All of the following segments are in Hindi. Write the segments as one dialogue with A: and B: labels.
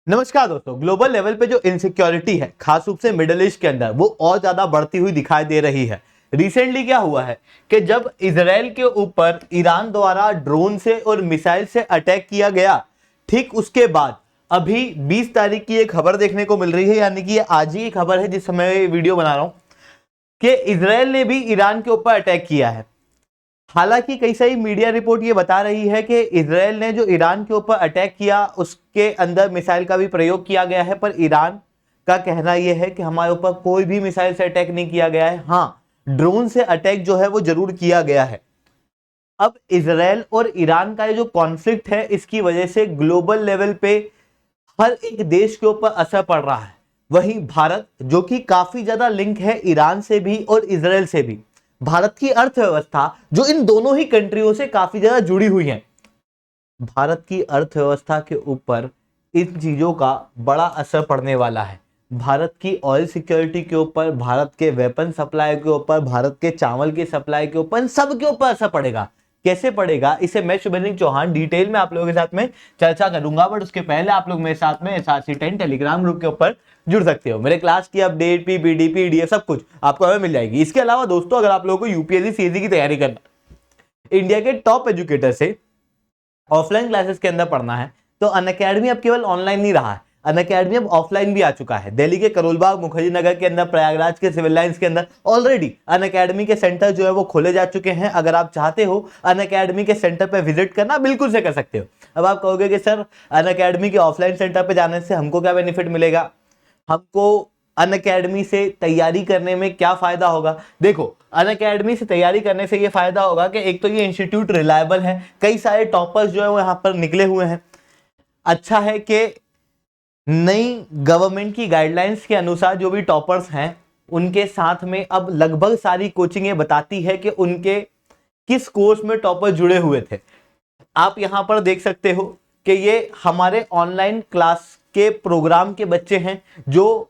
A: नमस्कार दोस्तों। ग्लोबल लेवल पे जो इनसिक्योरिटी है खास रूप से मिडिल ईस्ट के अंदर वो और ज्यादा बढ़ती हुई दिखाई दे रही है। रिसेंटली क्या हुआ है कि जब इजराइल के ऊपर ईरान द्वारा ड्रोन से और मिसाइल से अटैक किया गया, ठीक उसके बाद अभी 20 तारीख की एक खबर देखने को मिल रही है, यानी कि ये आज ही की खबर है जिस समय वीडियो बना रहा हूं, कि इजराइल ने भी ईरान के ऊपर अटैक किया है। हालांकि कई सारी मीडिया रिपोर्ट ये बता रही है कि इजराइल ने जो ईरान के ऊपर अटैक किया उसके अंदर मिसाइल का भी प्रयोग किया गया है, पर ईरान का कहना यह है कि हमारे ऊपर कोई भी मिसाइल से अटैक नहीं किया गया है। हाँ, ड्रोन से अटैक जो है वो जरूर किया गया है। अब इजराइल और ईरान का ये जो कॉन्फ्लिक्ट है इसकी वजह से ग्लोबल लेवल पे हर एक देश के ऊपर असर पड़ रहा है। वहीं भारत, जो कि काफी ज्यादा लिंक है ईरान से भी और इजराइल से भी, भारत की अर्थव्यवस्था जो इन दोनों ही कंट्रियों से काफी ज्यादा जुड़ी हुई है, भारत की अर्थव्यवस्था के ऊपर इन चीजों का बड़ा असर पड़ने वाला है। भारत की ऑयल सिक्योरिटी के ऊपर, भारत के वेपन सप्लाई के ऊपर, भारत के चावल की सप्लाई के ऊपर, इन सब के ऊपर असर पड़ेगा। कैसे पड़ेगा इसे मैं शुभेंद्र चौहान डिटेल में आप लोगों के साथ में चर्चा करूंगा, बट उसके पहले आप लोग मेरे साथ में SRC10 टेलीग्राम ग्रुप के ऊपर जुड़ सकते हो। मेरे क्लास की अपडेट, पीपीटी, पीडीएफ सब कुछ आपको हमें मिल जाएगी। इसके अलावा दोस्तों, अगर आप लोगों को यूपीएससी सीएससी की तैयारी करना, इंडिया के टॉप एजुकेटर से ऑफलाइन क्लासेस के अंदर पढ़ना है, तो अनअकैडमी अब केवल ऑनलाइन नहीं रहा है, अनअकैडमी अब ऑफलाइन भी आ चुका है। दिल्ली के करोलबाग, मुखर्जी नगर के अंदर, प्रयागराज के सिविल लाइंस के अंदर ऑलरेडी अनअकैडमी के सेंटर जो है वो खोले जा चुके हैं। अगर आप चाहते हो अनअकैडमी के सेंटर पे विजिट करना, बिल्कुल से कर सकते हो। अब आप कहोगे कि सर अनअकैडमी के ऑफलाइन सेंटर पे जाने से हमको क्या बेनिफिट मिलेगा, हमको अनअकैडमी से तैयारी करने में क्या फायदा होगा? देखो, अनअकैडमी से तैयारी करने से ये फायदा होगा कि एक तो ये इंस्टीट्यूट रिलायबल है, कई सारे टॉपर्स जो है वो यहाँ पर निकले हुए हैं। अच्छा है कि नई गवर्नमेंट की गाइडलाइंस के अनुसार जो भी टॉपर्स हैं उनके साथ में अब लगभग सारी कोचिंगें बताती है कि उनके किस कोर्स में टॉपर जुड़े हुए थे। आप यहां पर देख सकते हो कि ये हमारे ऑनलाइन क्लास के प्रोग्राम के बच्चे हैं जो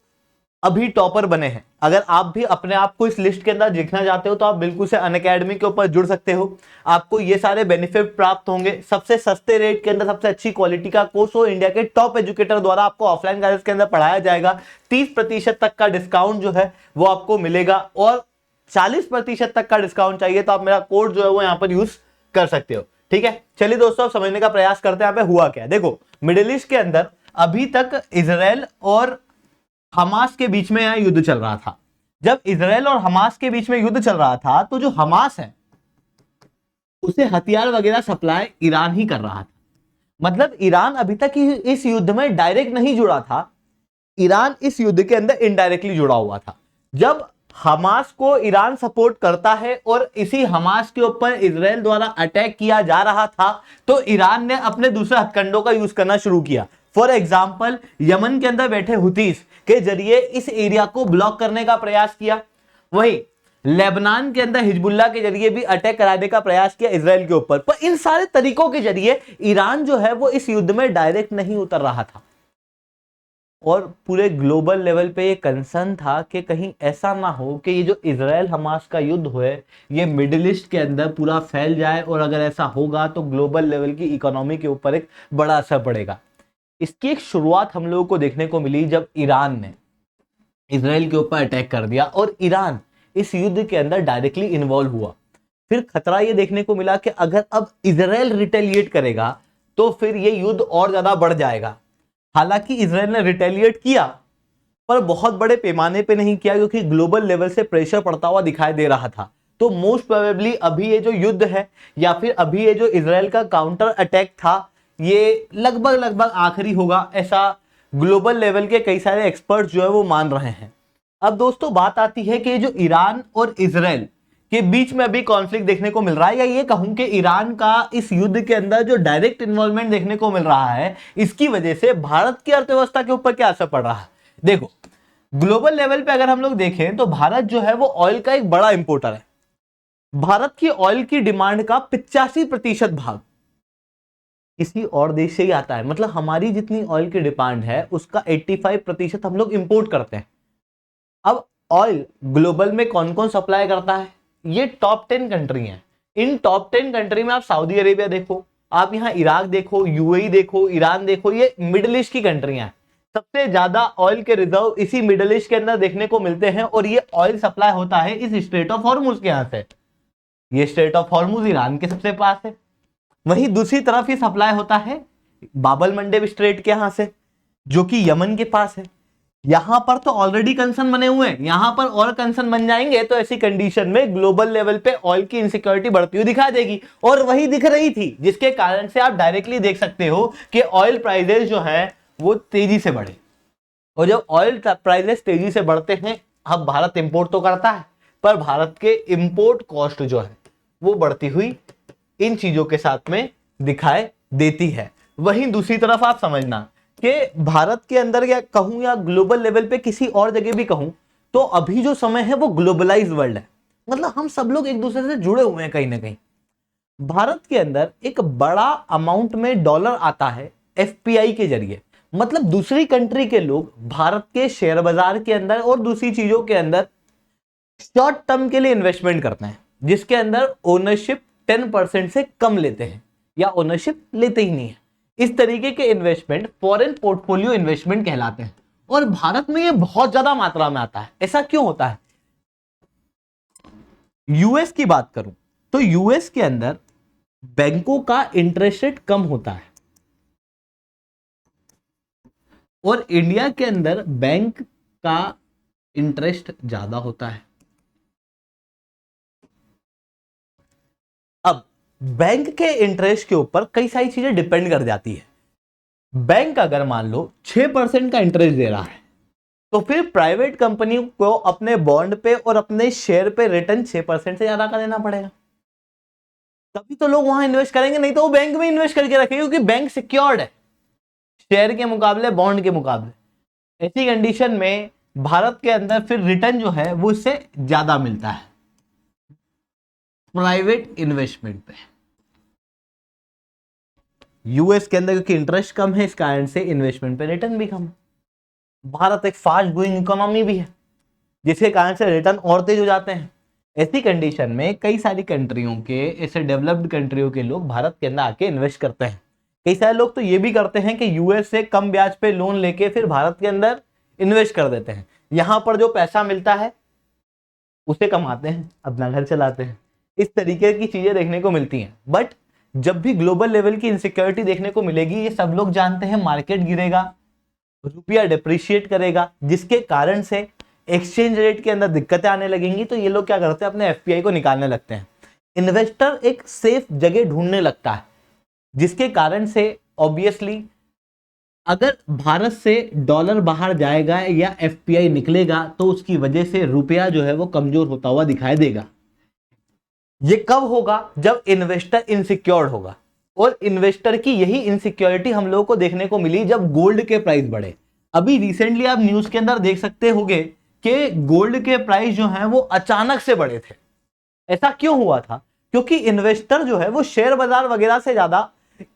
A: अभी टॉपर बने हैं। अगर आप भी अपने आप को इस लिस्ट के अंदर देखना चाहते हो तो आप बिल्कुल से अनअकैडमी के ऊपर जुड़ सकते हो। आपको ये सारे बेनिफिट प्राप्त होंगे। सबसे सस्ते रेट के अंदर सबसे अच्छी क्वालिटी का कोर्स हो, इंडिया के टॉप एजुकेटर द्वारा आपको ऑफलाइन क्लासेस के अंदर पढ़ाया जाएगा। 30% तक का डिस्काउंट जो है वो आपको मिलेगा, और 40% तक का डिस्काउंट चाहिए तो आप मेरा कोड जो है वो यहाँ पर यूज कर सकते हो। ठीक है, चलिए दोस्तों, अब समझने का प्रयास करते हैं यहाँ पे हुआ क्या। देखो, मिडिल ईस्ट के अंदर अभी तक इजराइल और हमास के बीच में यहां युद्ध चल रहा था। जब इजराइल और हमास के बीच में युद्ध चल रहा था तो जो हमास है उसे हथियार वगैरह सप्लाई ईरान ही कर रहा था। मतलब ईरान अभी तक इस युद्ध में डायरेक्ट नहीं जुड़ा था, ईरान इस युद्ध के अंदर इनडायरेक्टली जुड़ा हुआ था। जब हमास को ईरान सपोर्ट करता है और इसी हमास के ऊपर इजराइल द्वारा अटैक किया जा रहा था, तो ईरान ने अपने दूसरे हथकंडों का यूज करना शुरू किया। फॉर एग्जाम्पल, यमन के अंदर बैठे हुतीस के जरिए इस एरिया को ब्लॉक करने का प्रयास किया। वहीं लेबनान के अंदर हिजबुल्लाह के जरिए भी अटैक कराने का प्रयास किया इजराइल के ऊपर। पर इन सारे तरीकों के जरिए ईरान जो है वो इस युद्ध में डायरेक्ट नहीं उतर रहा था, और पूरे ग्लोबल लेवल पे ये कंसर्न था कि कहीं ऐसा ना हो कि ये जो इजराइल हमास का युद्ध है ये मिडिल ईस्ट के अंदर पूरा फैल जाए, और अगर ऐसा होगा तो ग्लोबल लेवल की इकोनॉमी के ऊपर एक बड़ा असर पड़ेगा। इसकी एक शुरुआत हम लोगों को देखने को मिली जब ईरान ने इजराइल के ऊपर अटैक कर दिया और ईरान इस युद्ध के अंदर डायरेक्टली इन्वॉल्व हुआ। फिर खतरा यह देखने को मिला कि अगर अब इजराइल रिटेलिएट करेगा तो फिर यह युद्ध और ज्यादा बढ़ जाएगा। हालांकि इजराइल ने रिटेलिएट किया, पर बहुत बड़े पैमाने पे नहीं किया, क्योंकि ग्लोबल लेवल से प्रेशर पड़ता हुआ दिखाई दे रहा था। तो मोस्ट प्रोबेबली अभी ये जो युद्ध है या फिर अभी ये जो इजराइल का काउंटर अटैक था ये लगभग आखिरी होगा, ऐसा ग्लोबल लेवल के कई सारे एक्सपर्ट्स जो है वो मान रहे हैं। अब दोस्तों, बात आती है कि जो ईरान और इजराइल के बीच में अभी कॉन्फ्लिक्ट देखने को मिल रहा है, या ये कहूं कि ईरान का इस युद्ध के अंदर जो डायरेक्ट इन्वॉल्वमेंट देखने को मिल रहा है, इसकी वजह से भारत की अर्थव्यवस्था के ऊपर क्या असर पड़ रहा है। देखो, ग्लोबल लेवल पे अगर हम लोग देखें तो भारत जो है वो ऑयल का एक बड़ा इंपोर्टर है। भारत की ऑयल की डिमांड का 85% भाग किसी और देश से ही आता है। मतलब हमारी जितनी ऑयल की डिमांड है उसका 85% हम लोग इंपोर्ट करते हैं। अब ऑयल ग्लोबल में कौन कौन सप्लाई करता है, ये टॉप 10 कंट्री हैं। इन टॉप 10 कंट्री में आप सऊदी अरेबिया देखो, आप यहाँ इराक देखो, यूएई देखो, ईरान देखो, ये मिडिल ईस्ट की कंट्रियां हैं। सबसे ज्यादा ऑयल के रिजर्व इसी मिडिल ईस्ट के अंदर देखने को मिलते हैं और ये ऑयल सप्लाई होता है इस स्ट्रेट ऑफ हॉर्मुज के यहां से। ये स्ट्रेट ऑफ हॉर्मुज ईरान के सबसे पास है। वहीं दूसरी तरफ ये सप्लाई होता है बाबल मंडेब स्ट्रेट के यहां से, जो कि यमन के पास है। यहां पर तो ऑलरेडी कंसर्न बने हुए हैं, यहां पर और कंसर्न बन जाएंगे तो ऐसी कंडीशन में ग्लोबल लेवल पे ऑयल की इनसिक्योरिटी बढ़ती हुई दिखाई देगी। और वही दिख रही थी जिसके कारण से आप डायरेक्टली देख सकते हो कि ऑयल प्राइसेस जो है वो तेजी से बढ़े। और जब ऑयल प्राइसेस तेजी से बढ़ते हैं, अब भारत इंपोर्ट तो करता है पर भारत के इंपोर्ट कॉस्ट जो है वो बढ़ती हुई इन चीजों के साथ में दिखाई देती है। वहीं दूसरी तरफ आप समझना कि भारत के अंदर या कहूं या ग्लोबल लेवल पे किसी और जगह भी कहूं तो अभी जो समय है वो ग्लोबलाइज वर्ल्ड है, मतलब हम सब लोग एक दूसरे से जुड़े हुए हैं कहीं ना कहीं। भारत के अंदर एक बड़ा अमाउंट में डॉलर आता है एफपीआई के जरिए, मतलब दूसरी कंट्री के लोग भारत के शेयर बाजार के अंदर और दूसरी चीजों के अंदर शॉर्ट टर्म के लिए इन्वेस्टमेंट करते हैं, जिसके अंदर ओनरशिप 10% से कम लेते हैं या ओनरशिप लेते ही नहीं है। इस तरीके के इन्वेस्टमेंट फॉरेन पोर्टफोलियो इन्वेस्टमेंट कहलाते हैं और भारत में ये बहुत ज्यादा मात्रा में आता है। ऐसा क्यों होता है? यूएस की बात करूं तो यूएस के अंदर बैंकों का इंटरेस्ट रेट कम होता है और इंडिया के अंदर बैंक का इंटरेस्ट ज्यादा होता है। अब बैंक के इंटरेस्ट के ऊपर कई सारी चीजें डिपेंड कर जाती है। बैंक अगर मान लो 6% का इंटरेस्ट दे रहा है तो फिर प्राइवेट कंपनी को अपने बॉन्ड पे और अपने शेयर पे रिटर्न 6% से ज्यादा का देना पड़ेगा, तभी तो लोग वहां इन्वेस्ट करेंगे, नहीं तो वो बैंक में इन्वेस्ट करके रखेंगे क्योंकि बैंक सिक्योर्ड है शेयर के मुकाबले, बॉन्ड के मुकाबले। ऐसी कंडीशन में भारत के अंदर फिर रिटर्न जो है वो इससे ज्यादा मिलता है प्राइवेट इन्वेस्टमेंट पे। यूएस के अंदर क्योंकि इंटरेस्ट कम है इस कारण से इन्वेस्टमेंट पे रिटर्न भी कम है। भारत एक फास्ट ग्रोइंग इकोनॉमी भी है जिसके कारण से रिटर्न और तेज हो जाते हैं। ऐसी कंडीशन में कई सारी कंट्रियों के, ऐसे डेवलप्ड कंट्रियों के लोग भारत के अंदर आके इन्वेस्ट करते हैं। कई सारे लोग तो ये भी करते हैं कि यूएस से कम ब्याज पे लोन लेके फिर भारत के अंदर इन्वेस्ट कर देते हैं। यहां पर जो पैसा मिलता है उसे कमाते हैं, अपना घर चलाते हैं। इस तरीके की चीजें देखने को मिलती हैं। बट जब भी ग्लोबल लेवल की इनसिक्योरिटी देखने को मिलेगी, ये सब लोग जानते हैं, मार्केट गिरेगा, रुपया डिप्रिशिएट करेगा, जिसके कारण से एक्सचेंज रेट के अंदर दिक्कतें आने लगेंगी। तो ये लोग क्या करते हैं, अपने एफपीआई को निकालने लगते हैं। इन्वेस्टर एक सेफ जगह ढूंढने लगता है, जिसके कारण से ऑब्वियसली अगर भारत से डॉलर बाहर जाएगा या एफपीआई निकलेगा तो उसकी वजह से रुपया जो है वो कमजोर होता हुआ दिखाई देगा। ये कब होगा? जब इन्वेस्टर इनसिक्योर होगा। और इन्वेस्टर की यही इनसिक्योरिटी हम लोगों को देखने को मिली जब गोल्ड के प्राइस बढ़े। अभी रिसेंटली आप न्यूज के अंदर देख सकते होंगे कि गोल्ड के प्राइस जो हैं वो अचानक से बढ़े थे। ऐसा क्यों हुआ था? क्योंकि इन्वेस्टर जो है वो शेयर बाजार वगैरह से ज्यादा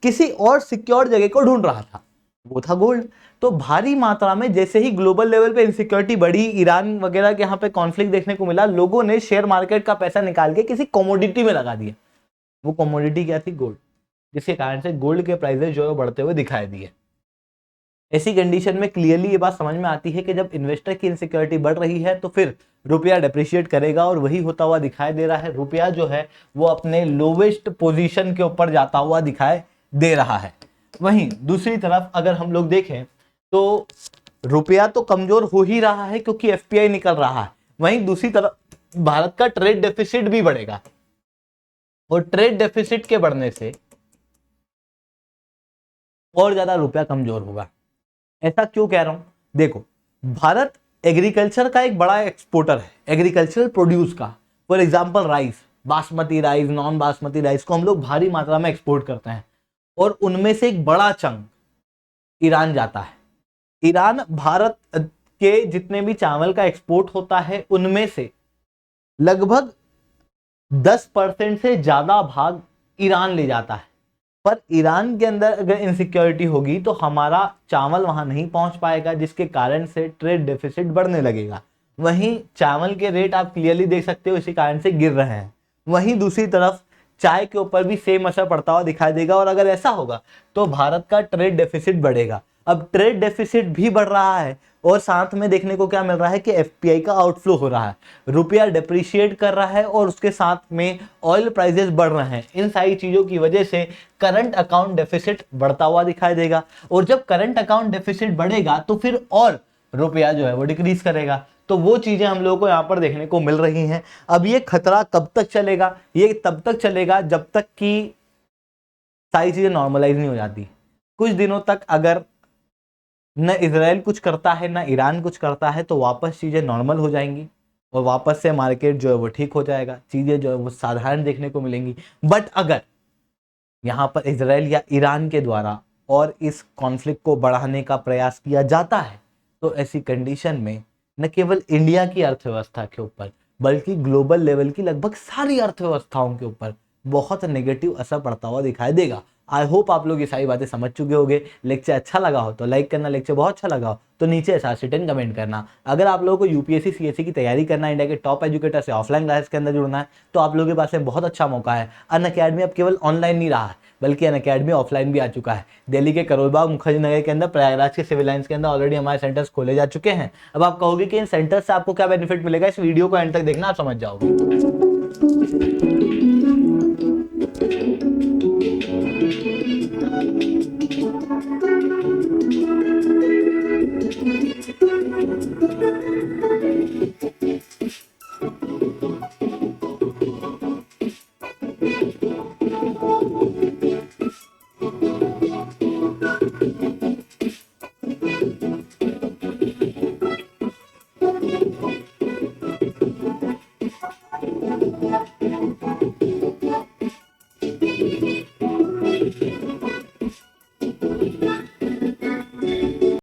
A: किसी और सिक्योर जगह को ढूंढ रहा था, वो था गोल्ड। तो भारी मात्रा में जैसे ही ग्लोबल लेवल पे इनसिक्योरिटी बढ़ी, ईरान वगैरह के यहाँ पे कॉन्फ्लिक्ट देखने को मिला, लोगों ने शेयर मार्केट का पैसा निकाल के किसी कमोडिटी में लगा दिया। वो कमोडिटी क्या थी? गोल्ड। जिसके कारण से गोल्ड के प्राइसेस जो है बढ़ते हुए दिखाई दिए। ऐसी कंडीशन में क्लियरली ये बात समझ में आती है कि जब इन्वेस्टर की इनसिक्योरिटी बढ़ रही है तो फिर रुपया डिप्रिशिएट करेगा और वही होता हुआ दिखाई दे रहा है। रुपया जो है वो अपने लोवेस्ट पोजीशन के ऊपर जाता हुआ दिखाई दे रहा है। वहीं दूसरी तरफ अगर हम लोग देखें तो रुपया तो कमजोर हो ही रहा है क्योंकि एफपीआई निकल रहा है। वहीं दूसरी तरफ भारत का ट्रेड डेफिसिट भी बढ़ेगा और ट्रेड डेफिसिट के बढ़ने से और ज्यादा रुपया कमजोर होगा। ऐसा क्यों कह रहा हूं? देखो, भारत एग्रीकल्चर का एक बड़ा एक्सपोर्टर है, एग्रीकल्चरल प्रोड्यूस का। For example rice, basmati rice, non basmati rice को हम लोग भारी मात्रा में एक्सपोर्ट करते हैं और उनमें से एक बड़ा चंक ईरान जाता है। ईरान भारत के जितने भी चावल का एक्सपोर्ट होता है उनमें से लगभग 10% से ज्यादा भाग ईरान ले जाता है। पर ईरान के अंदर अगर इनसिक्योरिटी होगी तो हमारा चावल वहां नहीं पहुंच पाएगा, जिसके कारण से ट्रेड डेफिसिट बढ़ने लगेगा। वहीं चावल के रेट आप क्लियरली देख सकते हो इसी कारण से गिर रहे हैं। वहीं दूसरी तरफ चाय के ऊपर भी सेम असर पड़ता हुआ दिखाई देगा और अगर ऐसा होगा तो भारत का ट्रेड डेफिसिट बढ़ेगा। अब ट्रेड डेफिसिट भी बढ़ रहा है और साथ में देखने को क्या मिल रहा है कि एफपीआई का आउटफ्लो हो रहा है, रुपया डिप्रिशिएट कर रहा है और उसके साथ में ऑयल प्राइसेस बढ़ रहे हैं। इन सारी चीजों की वजह से करंट अकाउंट डेफिसिट बढ़ता हुआ दिखाई देगा और जब करंट अकाउंट डेफिसिट बढ़ेगा तो फिर और रुपया जो है वो डिक्रीज करेगा। तो वो चीजें हम लोगों को यहाँ पर देखने को मिल रही हैं। अब ये खतरा कब तक चलेगा? ये तब तक चलेगा जब तक कि सारी चीजें नॉर्मलाइज नहीं हो जाती। कुछ दिनों तक अगर न इजराइल कुछ करता है न ईरान कुछ करता है तो वापस चीजें नॉर्मल हो जाएंगी और वापस से मार्केट जो है वो ठीक हो जाएगा, चीजें जो है वो साधारण देखने को मिलेंगी। बट अगर यहाँ पर इजराइल या ईरान के द्वारा और इस कॉन्फ्लिक्ट को बढ़ाने का प्रयास किया जाता है तो ऐसी कंडीशन में न केवल इंडिया की अर्थव्यवस्था के ऊपर बल्कि ग्लोबल लेवल की लगभग सारी अर्थव्यवस्थाओं के ऊपर बहुत नेगेटिव असर पड़ता हुआ दिखाई देगा। आई होप आप लोग ये सारी बातें समझ चुके होंगे। लेक्चर अच्छा लगा हो तो लाइक करना, लेक्चर बहुत अच्छा लगा हो तो नीचे एसआर10 कमेंट करना। अगर आप लोगों को यूपीएससी सीएससी की तैयारी करना है, इंडिया के टॉप एजुकेटर से ऑफलाइन क्लासेस के अंदर जुड़ना है तो आप लोगों के पास में बहुत अच्छा मौका है। अनअकैडमी अब केवल ऑनलाइन नहीं रहा है बल्कि अनअकैडमी ऑफलाइन भी आ चुका है। दिल्ली के करोलबाग मुखर्जी नगर के अंदर, प्रयागराज के सिविल लाइंस के अंदर ऑलरेडी हमारे सेंटर्स खोले जा चुके हैं। अब आप कहोगे कि इन सेंटर्स से आपको क्या बेनिफिट मिलेगा, इस वीडियो को एंड तक देखना, आप समझ जाओगे।